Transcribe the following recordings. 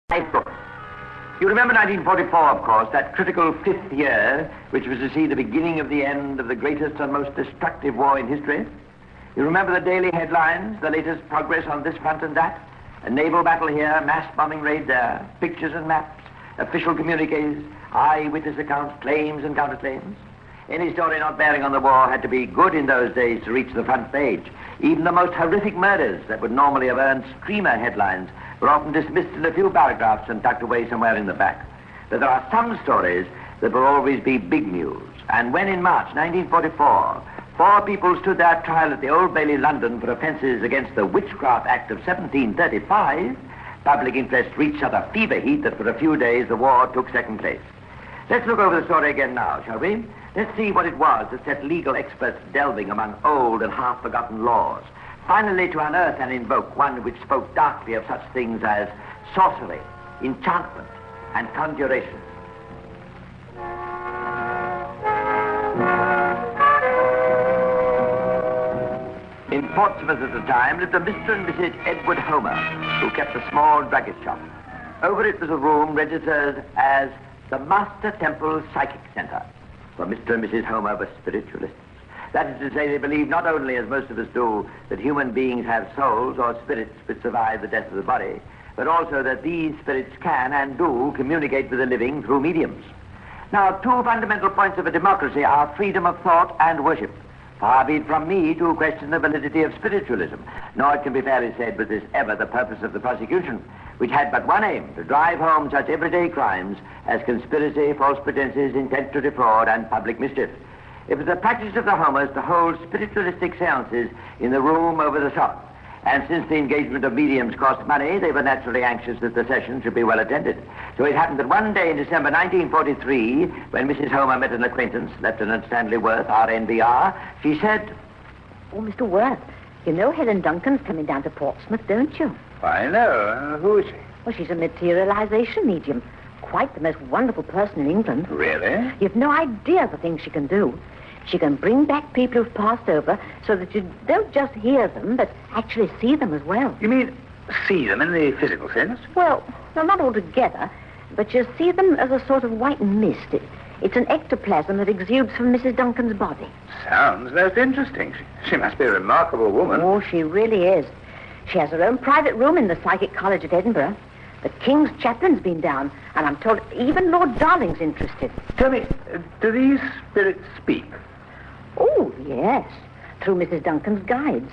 book. You remember 1944, of course, that critical 5th year, which was to see the beginning of the end of the greatest and most destructive war in history? You remember the daily headlines, the latest progress on this front and that? A naval battle here, mass bombing raid there, pictures and maps, official communiques, eyewitness accounts, claims and counterclaims. Any story not bearing on the war had to be good in those days to reach the front page. Even the most horrific murders that would normally have earned screamer headlines were often dismissed in a few paragraphs and tucked away somewhere in the back. But there are some stories that will always be big news. And when in March 1944, 4 people stood their trial at the Old Bailey, London, for offences against the Witchcraft Act of 1735, public interest reached such a fever heat that for a few days the war took second place. Let's look over the story again now, shall we? Let's see what it was that set legal experts delving among old and half-forgotten laws, finally to unearth and invoke one which spoke darkly of such things as sorcery, enchantment, and conjuration. In Portsmouth at the time lived a Mr. and Mrs. Edward Homer, who kept a small druggist shop. Over it was a room registered as the Master Temple Psychic Center, for Mr. and Mrs. Homer were spiritualists. That is to say, they believe not only, as most of us do, that human beings have souls or spirits which survive the death of the body, but also that these spirits can and do communicate with the living through mediums. Now, 2 fundamental points of a democracy are freedom of thought and worship. Far be it from me to question the validity of spiritualism, nor it can be fairly said was this ever the purpose of the prosecution, which had but one aim, to drive home such everyday crimes as conspiracy, false pretenses, intent to defraud, and public mischief. It was the practice of the Homers to hold spiritualistic seances in the room over the shop, and since the engagement of mediums cost money, they were naturally anxious that the session should be well attended. So it happened that one day in December 1943, when Mrs. Homer met an acquaintance, Lieutenant Stanley Worth, RNBR, she said, "Oh, Mr. Worth, you know Helen Duncan's coming down to Portsmouth, don't you?" I know. Who is she? Well, she's a materialization medium. Quite the most wonderful person in England. Really? You've no idea of the things she can do. She can bring back people who've passed over so that you don't just hear them, but actually see them as well. You mean see them in the physical sense? Well, not altogether, but you see them as a sort of white mist. It's an ectoplasm that exudes from Mrs. Duncan's body. Sounds most interesting. She must be a remarkable woman. Oh, she really is. She has her own private room in the Psychic College at Edinburgh. The King's chaplain's been down, and I'm told even Lord Darling's interested. Tell me, do these spirits speak? Oh, yes, through Mrs. Duncan's guides.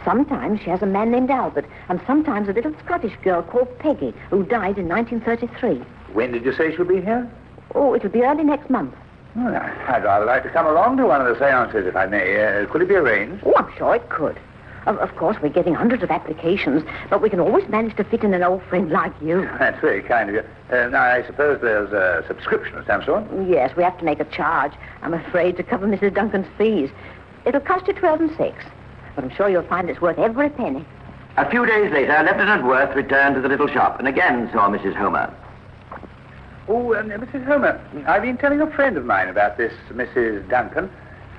Sometimes she has a man named Albert, and sometimes a little Scottish girl called Peggy, who died in 1933. When did you say she'll be here? Oh, it'll be early next month. Well, I'd rather like to come along to one of the seances, if I may. Could it be arranged? Oh, I'm sure it could. Of course, we're getting hundreds of applications, but we can always manage to fit in an old friend like you. That's very kind of you. Now, I suppose there's a subscription of some sort? Yes, we have to make a charge, I'm afraid, to cover Mrs. Duncan's fees. It'll cost you 12 and 6, but I'm sure you'll find it's worth every penny. A few days later, Lieutenant Worth returned to the little shop and again saw Mrs. Homer. Oh, Mrs. Homer, I've been telling a friend of mine about this Mrs. Duncan.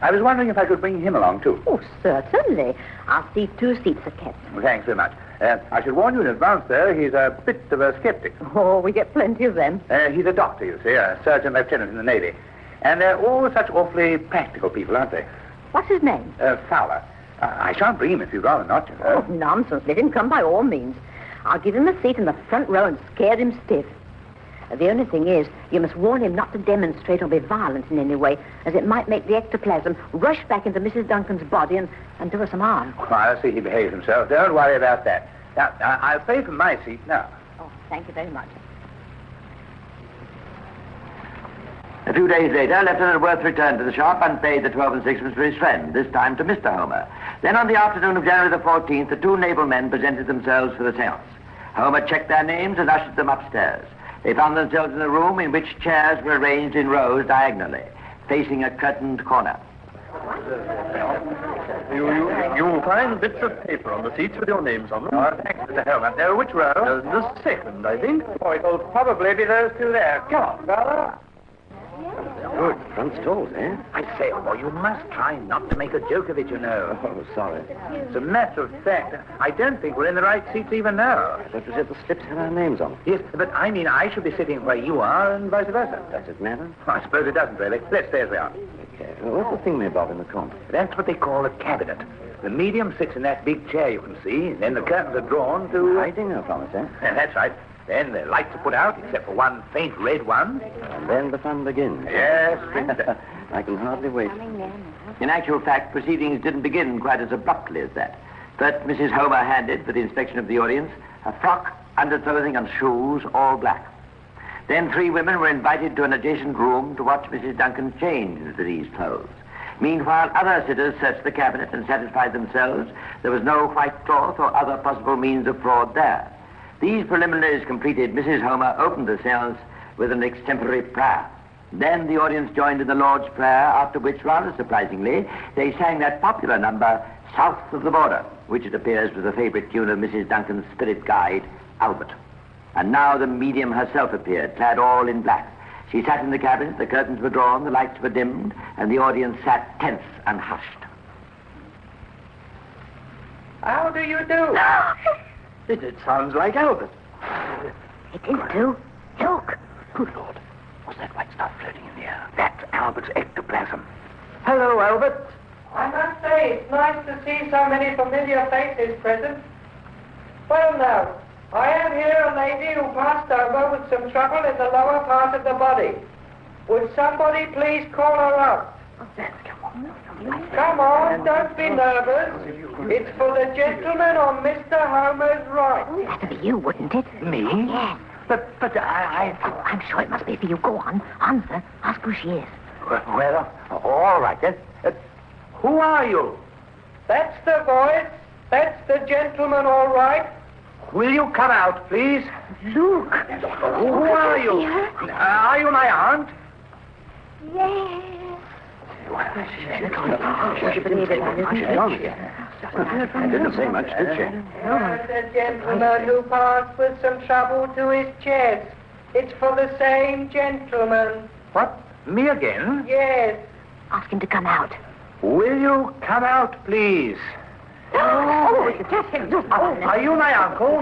I was wondering if I could bring him along, too. Oh, certainly. I'll see 2 seats are kept. Well, thanks very much. I should warn you in advance, though, he's a bit of a skeptic. Oh, we get plenty of them. He's a doctor, you see, a surgeon lieutenant in the Navy. And they're all such awfully practical people, aren't they? What's his name? Fowler. I shan't bring him if you'd rather not, you know. Oh, nonsense. Let him come by all means. I'll give him a seat in the front row and scare him stiff. The only thing is, you must warn him not to demonstrate or be violent in any way, as it might make the ectoplasm rush back into Mrs. Duncan's body and do her some harm. Well, I'll see he behaves himself. Don't worry about that. Now, I'll pay for my seat now. Oh, thank you very much. A few days later, Lieutenant Worth returned to the shop and paid the 12 and 6 for his friend, this time to Mr. Homer. Then on the afternoon of January the 14th, the 2 naval men presented themselves for the seance. Homer checked their names and ushered them upstairs. They found themselves in a room in which chairs were arranged in rows diagonally, facing a curtained corner. You'll find bits of paper on the seats with your names on them. Oh, thanks, Mr. Homer. Which row? The second, I think. Oh, it'll probably be those 2 there. Come on, fella. Good. Front stalls, eh? I say, Homer, you must try not to make a joke of it, you know. Oh, sorry. As a matter of fact, I don't think we're in the right seats even now. But you said the slips had our names on them. Yes, but I mean I should be sitting where you are and vice versa. Does it matter? I suppose it doesn't, really. Let's stay as we are. Okay. Well, what's the thing above in the corner? That's what they call a cabinet. The medium sits in that big chair you can see, and then the curtains are drawn to... Hiding her from us, eh? That's right. Then the lights are put out, except for one faint red one. And then the fun begins. Yes. I can hardly wait. In actual fact, proceedings didn't begin quite as abruptly as that. First, Mrs. Homer handed, for the inspection of the audience, a frock, underclothing, and shoes, all black. Then 3 women were invited to an adjacent room to watch Mrs. Duncan change into these clothes. Meanwhile, other sitters searched the cabinet and satisfied themselves there was no white cloth or other possible means of fraud there. These preliminaries completed, Mrs. Homer opened the seance with an extempore prayer. Then the audience joined in the Lord's Prayer, after which, rather surprisingly, they sang that popular number, South of the Border, which it appears was a favorite tune of Mrs. Duncan's spirit guide, Albert. And now the medium herself appeared, clad all in black. She sat in the cabinet, the curtains were drawn, the lights were dimmed, and the audience sat tense and hushed. How do you do? It sounds like Albert. It is too. Look. Good Lord. What's that white stuff floating in the air? That's Albert's ectoplasm. Hello, Albert. I must say, it's nice to see so many familiar faces present. Well, now, I have here a lady who passed over with some trouble in the lower part of the body. Would somebody please call her up? Come on, don't be nervous. It's for the gentleman on Mr. Homer's right. That'd be you, wouldn't it? Me? Yes. But I... Oh, I'm sure it must be for you. Go on. Answer. Ask who she is. Well, all right then. Who are you? That's the voice. That's the gentleman, all right. Will you come out, please? Look. Who are you? Are you my aunt? Yes. She didn't say much, did she? There's a gentleman who passed with some trouble to his chest. It's for the same gentleman. What? Me again? Yes. Ask him to come out. Will you come out, please? Oh, it's just him. Are you my uncle?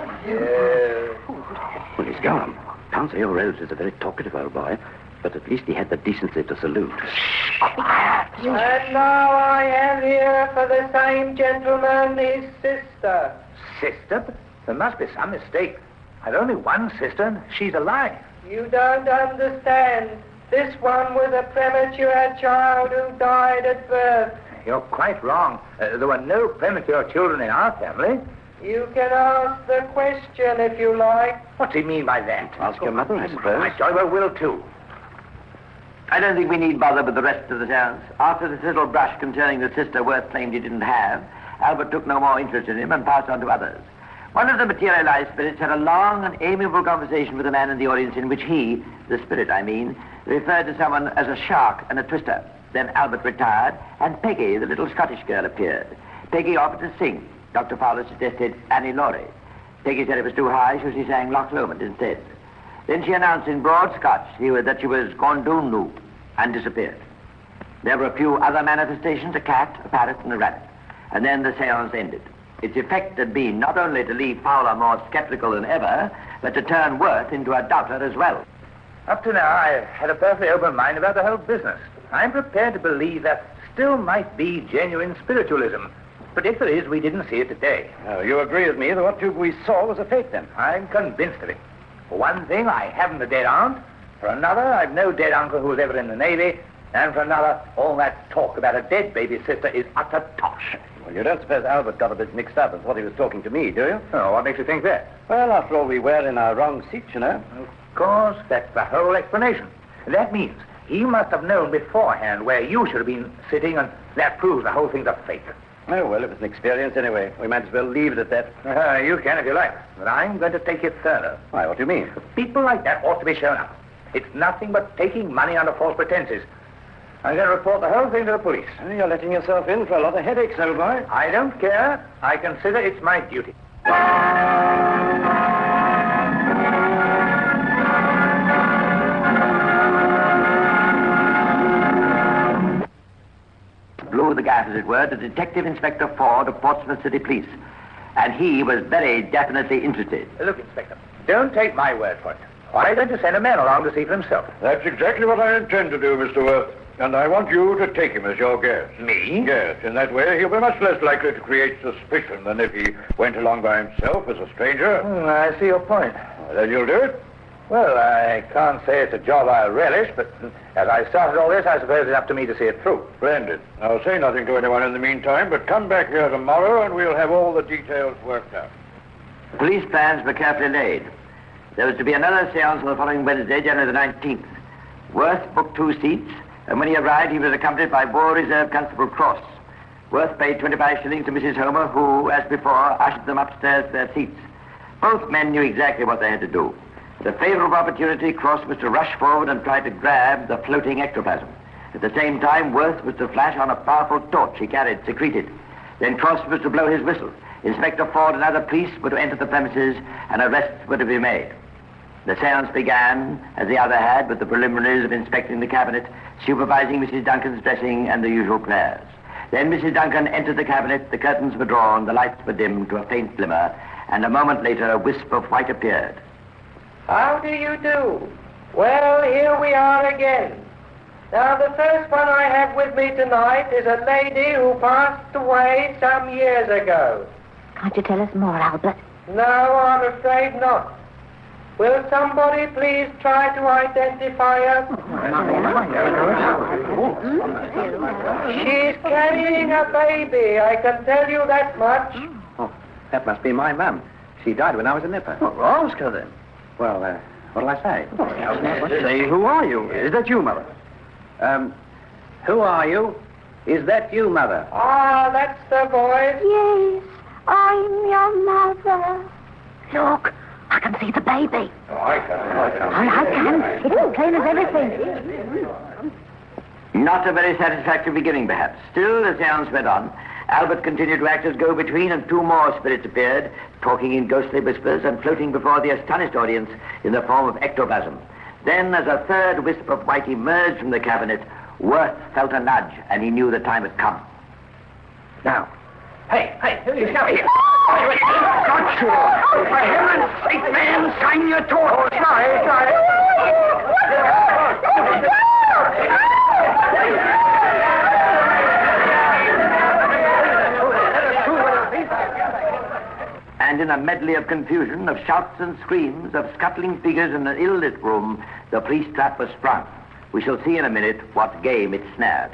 Well, he's gone. Can't say your relatives is a very talkative old boy, but at least he had the decency to salute. And now I am here for the same gentleman, his sister. Sister? There must be some mistake. I've only one sister, and she's alive. You don't understand. This one was a premature child who died at birth. You're quite wrong. There were no premature children in our family. You can ask the question if you like. What's he mean by that? Ask your mother, I suppose. I jolly well will, too. I don't think we need bother with the rest of the seance. After this little brush concerning the sister Worth claimed he didn't have, Albert took no more interest in him and passed on to others. One of the materialized spirits had a long and amiable conversation with a man in the audience in which he, the spirit I mean, referred to someone as a shark and a twister. Then Albert retired, and Peggy, the little Scottish girl, appeared. Peggy offered to sing. Dr. Fowler suggested Annie Laurie. Peggy said it was too high, so she sang Loch Lomond instead. Then she announced in broad Scotch that she was Gondunu and disappeared. There were a few other manifestations, a cat, a parrot, and a rabbit. And then the seance ended. Its effect had been not only to leave Fowler more skeptical than ever, but to turn Worth into a doubter as well. Up to now, I had a perfectly open mind about the whole business. I'm prepared to believe that still might be genuine spiritualism. But if there is, we didn't see it today. You agree with me that what we saw was a fake, then? I'm convinced of it. For one thing, I haven't a dead aunt. For another, I've no dead uncle who was ever in the Navy. And for another, all that talk about a dead baby sister is utter tosh. Well, you don't suppose Albert got a bit mixed up with what he was talking to me, do you? Oh, what makes you think that? Well, after all, we were in our wrong seats, you know. Of course, that's the whole explanation. That means he must have known beforehand where you should have been sitting, and that proves the whole thing's a fake. Oh, well, it was an experience anyway. We might as well leave it at that. You can if you like, but I'm going to take it further. Why, what do you mean? People like that ought to be shown up. It's nothing but taking money under false pretenses. I'm going to report the whole thing to the police. Oh, you're letting yourself in for a lot of headaches, old boy. I don't care. I consider it's my duty. staff, as it were, to Detective Inspector Ford of Portsmouth City Police. And he was very definitely interested. Look, Inspector, don't take my word for it. Why don't you send a man along to see for himself? That's exactly what I intend to do, Mr. Worth. And I want you to take him as your guest. Me? Yes, in that way he'll be much less likely to create suspicion than if he went along by himself as a stranger. I see your point. Then you'll do it? Well, I can't say it's a job I relish, but as I started all this, I suppose it's up to me to see it through. Splendid. I'll say nothing to anyone in the meantime, but come back here tomorrow and we'll have all the details worked out. Police plans were carefully laid. There was to be another seance on the following Wednesday, January the 19th. Worth booked 2 seats, and when he arrived, he was accompanied by War Reserve Constable Cross. Worth paid 25 shillings to Mrs. Homer, who, as before, ushered them upstairs to their seats. Both men knew exactly what they had to do. At a favorable opportunity, Cross was to rush forward and try to grab the floating ectoplasm. At the same time, Worth was to flash on a powerful torch he carried, secreted. Then Cross was to blow his whistle. Inspector Ford and other police were to enter the premises, and arrests were to be made. The seance began, as the other had, with the preliminaries of inspecting the cabinet, supervising Mrs. Duncan's dressing, and the usual prayers. Then Mrs. Duncan entered the cabinet, the curtains were drawn, the lights were dimmed to a faint glimmer, and a moment later a wisp of white appeared. How do you do? Well, here we are again. Now, the first one I have with me tonight is a lady who passed away some years ago. Can't you tell us more, Albert? No, I'm afraid not. Will somebody please try to identify her? She's carrying a baby, I can tell you that much. Oh, that must be my mum. She died when I was a nipper. Well, ask her then. Well, what'll I say? Say, who are you? Is that you, Mother? Who are you? Is that you, Mother? Ah, that's the voice. Yes, I'm your mother. Look, I can see the baby. Oh, I can. I can. It's as plain as everything. Not a very satisfactory beginning, perhaps. Still, the seance went on. Albert continued to act as go-between, and 2 more spirits appeared, talking in ghostly whispers and floating before the astonished audience in the form of ectoplasm. Then, as a third wisp of white emerged from the cabinet, Worth felt a nudge, and he knew the time had come. Now. Hey, who are you shouting? Got you! For heaven's sake, man, sign your torch! Sorry. And in a medley of confusion, of shouts and screams, of scuttling figures in an ill-lit room, the police trap was sprung. We shall see in a minute what game it snared.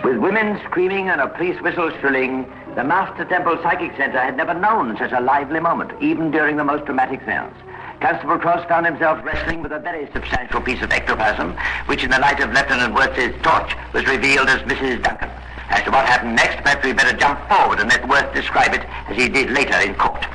With women screaming and a police whistle shrilling, the Master Temple Psychic Center had never known such a lively moment, even during the most dramatic seance. Constable Cross found himself wrestling with a very substantial piece of ectoplasm, which in the light of Lieutenant Worth's torch was revealed as Mrs. Duncan. As to what happened next, perhaps we'd better jump forward and let Worth describe it as he did later in court.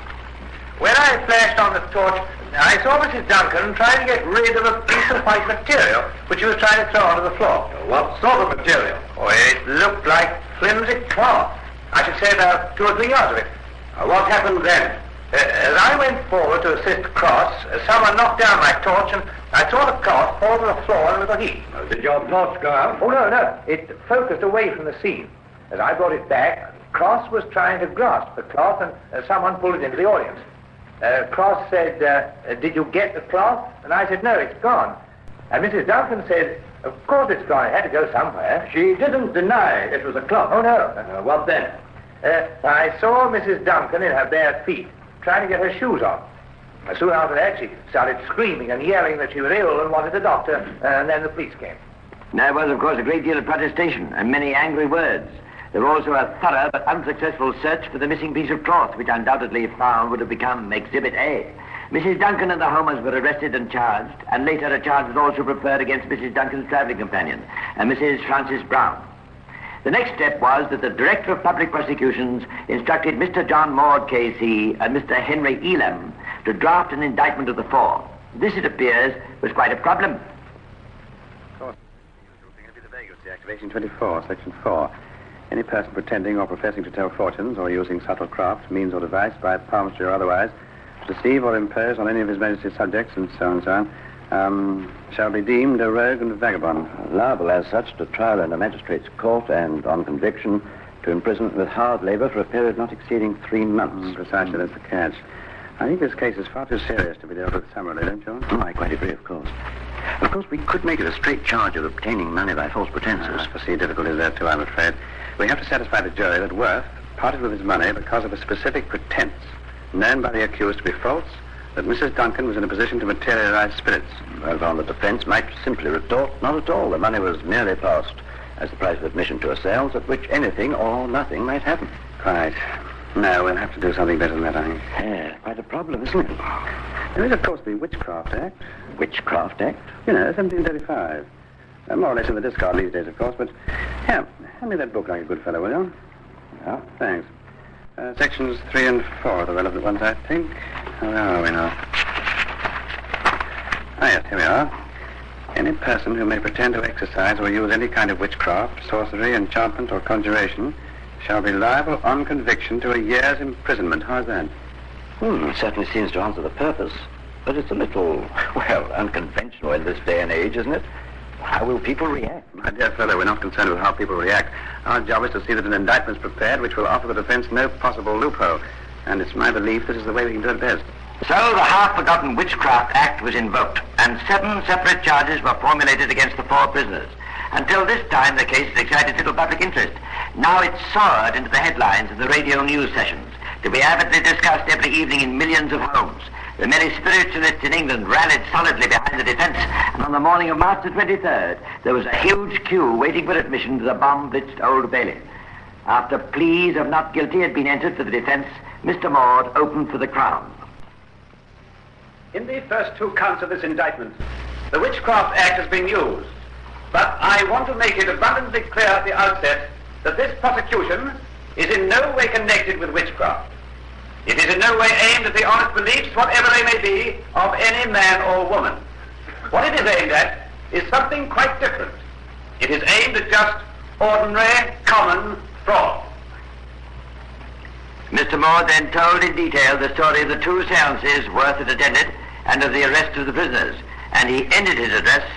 When I flashed on the torch, I saw Mrs. Duncan trying to get rid of a piece of white material which she was trying to throw onto the floor. What sort of material? Oh, it looked like flimsy cloth. I should say about 2 or 3 yards of it. What happened then? As I went forward to assist Cross, someone knocked down my torch and I saw the cloth fall to the floor in a little heap. Did your torch go out? Oh, no. It focused away from the scene. As I brought it back, Cross was trying to grasp the cloth and someone pulled it into the audience. Cross said, did you get the cloth? And I said, no, it's gone. And Mrs. Duncan said, of course it's gone. It had to go somewhere. She didn't deny it was a cloth. Oh, no. What then? I saw Mrs. Duncan in her bare feet, trying to get her shoes on. Soon after that, she started screaming and yelling that she was ill and wanted a doctor, and then the police came. There was, of course, a great deal of protestation and many angry words. There was also a thorough but unsuccessful search for the missing piece of cloth, which undoubtedly, if found, would have become Exhibit A. Mrs. Duncan and the Homers were arrested and charged, and later a charge was also preferred against Mrs. Duncan's traveling companion, Mrs. Frances Brown. The next step was that the Director of Public Prosecutions instructed Mr. John Maud, K.C., and Mr. Henry Elam to draft an indictment of the 4. This, it appears, was quite a problem. Of course, the usual thing would be the vacancy act Observation 24, Section 4. Any person pretending or professing to tell fortunes or using subtle craft, means or device, by palmistry or otherwise, to deceive or impose on any of His Majesty's subjects, and so on, shall be deemed a rogue and a vagabond. Liable as such to trial in a magistrate's court and, on conviction, to imprisonment with hard labour for a period not exceeding 3 months. Precisely, that's the catch. I think this case is far too serious to be dealt with summarily, don't you? I quite agree, of course. Of course, we could make it a straight charge of obtaining money by false pretenses. I foresee difficulties there, too, I'm afraid. We have to satisfy the jury that Worth parted with his money because of a specific pretense, known by the accused to be false, that Mrs. Duncan was in a position to materialize spirits. Whereupon the defence might simply retort, not at all. The money was merely passed as the price of admission to a seance at which anything or nothing might happen. Quite. No, we'll have to do something better than that, I think. Yeah, quite a problem, isn't it? There is, of course, the Witchcraft Act. Witchcraft Act? You know, 1735. More or less in the discard these days, of course, but... Here, hand me that book like a good fellow, will you? Yeah. Thanks. Sections 3 and 4 are the relevant ones, I think. Where are we now? Yes, here we are. Any person who may pretend to exercise or use any kind of witchcraft, sorcery, enchantment, or conjuration shall be liable on conviction to a year's imprisonment. How's that? It certainly seems to answer the purpose, but it's a little, unconventional in this day and age, isn't it? How will people react? My dear fellow, we're not concerned with how people react. Our job is to see that an indictment's prepared which will offer the defense no possible loophole. And it's my belief this is the way we can do it best. So the half-forgotten Witchcraft Act was invoked, and 7 separate charges were formulated against the 4 prisoners. Until this time, the case had excited little public interest. Now it's soared into the headlines of the radio news sessions, to be avidly discussed every evening in millions of homes. The many spiritualists in England rallied solidly behind the defence, and on the morning of March the 23rd, there was a huge queue waiting for admission to the bomb-blitzed Old Bailey. After pleas of not guilty had been entered for the defence, Mr. Maud opened for the Crown. In the first 2 counts of this indictment, the Witchcraft Act has been used. But I want to make it abundantly clear at the outset that this prosecution is in no way connected with witchcraft. It is in no way aimed at the honest beliefs, whatever they may be, of any man or woman. What it is aimed at is something quite different. It is aimed at just ordinary, common fraud. Mr. Moore then told in detail the story of the 2 seances Worth had attended and of the arrest of the prisoners, and he ended his address.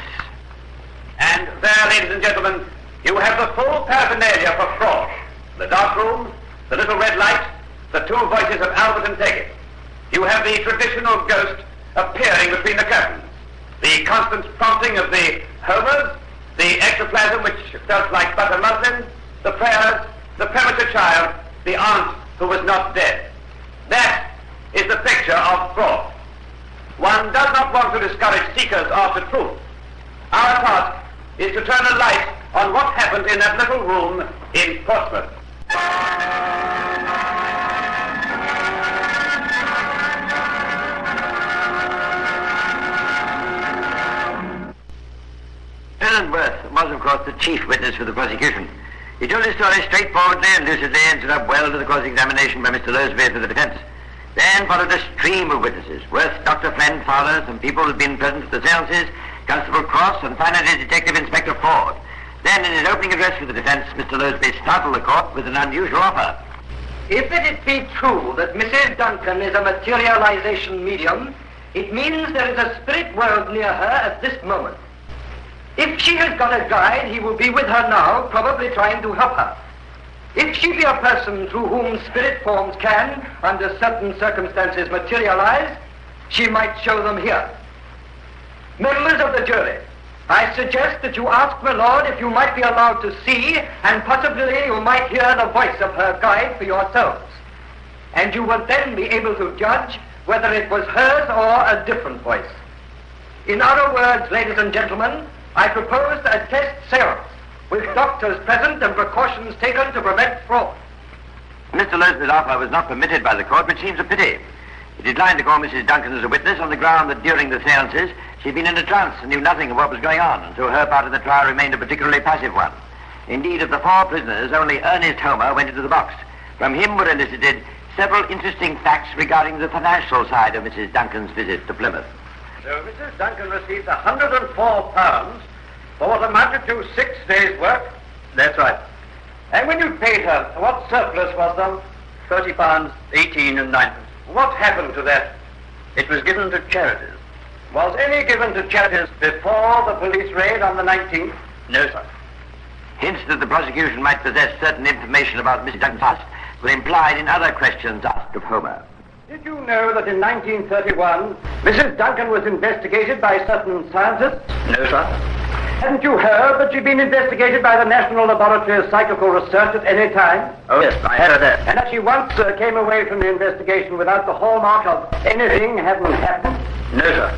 And there, ladies and gentlemen, you have the full paraphernalia for fraud. The dark room, the little red light, the 2 voices of Albert and Taggart. You have the traditional ghost appearing between the curtains, the constant prompting of the homers, the ectoplasm which felt like butter muslin, the prayers, the premature child, the aunt who was not dead. That is the picture of fraud. One does not want to discourage seekers after truth. Our task is to turn a light on what happened in that little room in Portsmouth. President Worth was, of course, the chief witness for the prosecution. He told his story straightforwardly and lucidly and stood up well to the cross-examination by Mr. Loseby for the defence. Then followed a stream of witnesses. Worth, Dr. Flint, father, some people who had been present at the seances, Constable Cross, and finally Detective Inspector Ford. Then, in his opening address for the defence, Mr. Loseby startled the court with an unusual offer. If it be true that Mrs. Duncan is a materialization medium, it means there is a spirit world near her at this moment. If she has got a guide, he will be with her now, probably trying to help her. If she be a person through whom spirit forms can, under certain circumstances, materialize, she might show them here. Members of the jury, I suggest that you ask my lord if you might be allowed to see, and possibly you might hear the voice of her guide for yourselves. And you will then be able to judge whether it was hers or a different voice. In other words, ladies and gentlemen, I propose a test seance, with doctors present and precautions taken to prevent fraud. Mr. Loseby's offer was not permitted by the court, which seems a pity. He declined to call Mrs. Duncan as a witness on the ground that during the seances she'd been in a trance and knew nothing of what was going on, and so her part of the trial remained a particularly passive one. Indeed, of the 4 prisoners, only Ernest Homer went into the box. From him were elicited several interesting facts regarding the financial side of Mrs. Duncan's visit to Plymouth. So Mrs. Duncan received £104 for what amounted to 6 days' work That's right. And when you paid her, what surplus was there? £30, 18 and 9. What happened to that? It was given to charities. Was any given to charities before the police raid on the 19th? No, sir. Hints that the prosecution might possess certain information about Mrs. Duncan's past were implied in other questions asked of Homer. Did you know that in 1931, Mrs. Duncan was investigated by certain scientists? No, sir. Hadn't you heard that she'd been investigated by the National Laboratory of Psychical Research at any time? Oh, yes, I heard of that. And that she once came away from the investigation without the hallmark of anything having happened? No, sir.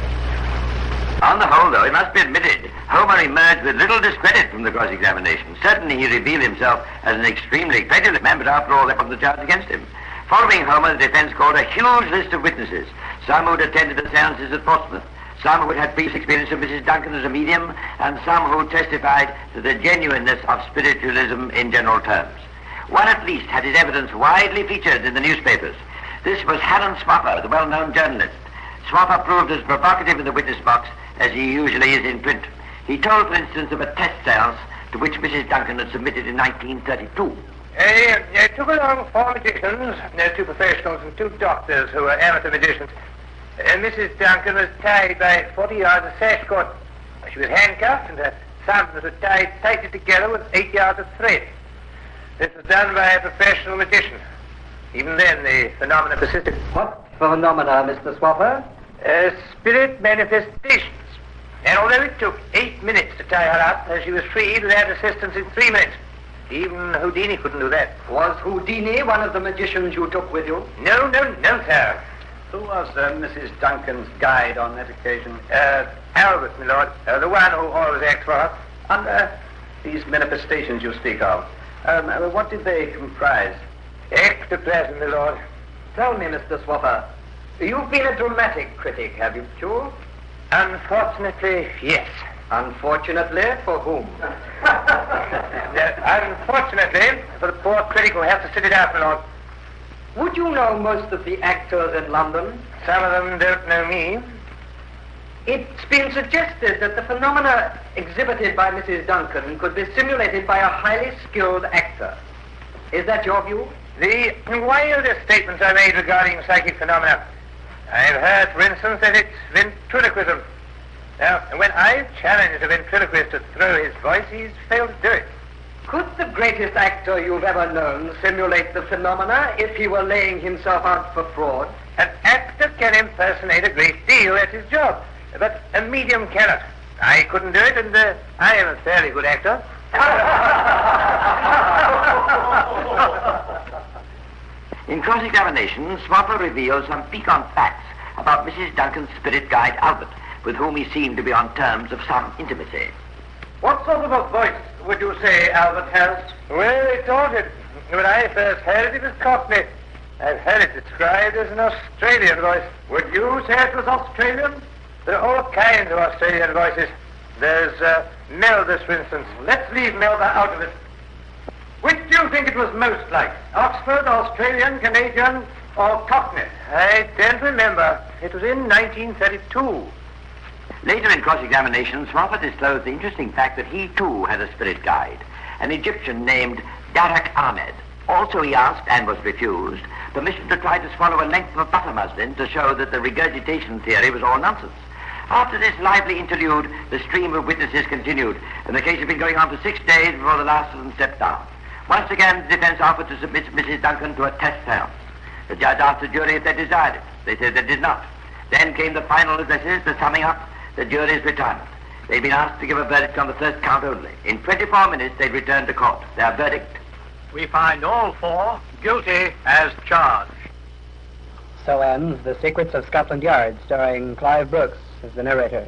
On the whole, though, it must be admitted, Homer emerged with little discredit from the cross-examination. Certainly he revealed himself as an extremely credulous man, but after all, that was the charge against him. Following Homer, the defense called a huge list of witnesses. Some who'd attended the seances at Portsmouth, some who had had previous experience of Mrs. Duncan as a medium, and some who testified to the genuineness of spiritualism in general terms. One at least had his evidence widely featured in the newspapers. This was Harold Swapper, the well-known journalist. Swapper proved as provocative in the witness box as he usually is in print. He told, for instance, of a test seance to which Mrs. Duncan had submitted in 1932. I took along 4 magicians, 2 professionals and 2 doctors who were amateur magicians. Mrs. Duncan was tied by 40 yards of sash cord. She was handcuffed and her thumbs were tied tightly together with 8 yards of thread. This was done by a professional magician. Even then, the phenomena persisted. What phenomena, Mr. Swapper? Spirit manifestations. And although it took 8 minutes to tie her up, she was freed without assistance in 3 minutes. Even Houdini couldn't do that. Was Houdini one of the magicians you took with you? No, sir. Who was Mrs. Duncan's guide on that occasion? Albert, my lord, the one who always acts for her. And these manifestations you speak of, what did they comprise? Ectoplasm, my lord. Tell me, Mr. Swapper, you've been a dramatic critic, have you, too? Unfortunately, yes. Unfortunately, for whom? Unfortunately, for the poor critic who has to sit it out, my lord. Would you know most of the actors in London? Some of them don't know me. It's been suggested that the phenomena exhibited by Mrs. Duncan could be simulated by a highly skilled actor. Is that your view? The wildest statements are made regarding psychic phenomena. I've heard, for instance, that it's ventriloquism. Now, when I've challenged a ventriloquist to throw his voice, he's failed to do it. Could the greatest actor you've ever known simulate the phenomena if he were laying himself out for fraud? An actor can impersonate a great deal, that's his job. But a medium cannot. I couldn't do it, and I am a fairly good actor. In cross-examination, Swapper revealed some piquant facts about Mrs. Duncan's spirit guide, Albert, with whom he seemed to be on terms of some intimacy. What sort of a voice would you say Albert has? Well, it's altered. When I first heard it was Cockney. I've heard it described as an Australian voice. Would you say it was Australian? There are all kinds of Australian voices. There's Melba's, for instance. Let's leave Melba out of it. Which do you think it was most like? Oxford, Australian, Canadian, or Cockney? I don't remember. It was in 1932. Later in cross-examination, Swapper disclosed the interesting fact that he too had a spirit guide, an Egyptian named Darak Ahmed. Also he asked, and was refused, permission to try to swallow a length of butter muslin to show that the regurgitation theory was all nonsense. After this lively interlude, the stream of witnesses continued, and the case had been going on for 6 days before the last of them stepped down. Once again, the defense offered to submit Mrs. Duncan to a test seance. The judge asked the jury if they desired it. They said they did not. Then came the final addresses, the summing up, the jury's retirement. They'd been asked to give a verdict on the first count only. In 24 minutes, they'd returned to court. Their verdict: We find all 4 guilty as charged. So ends The Secrets of Scotland Yard, starring Clive Brooks as the narrator.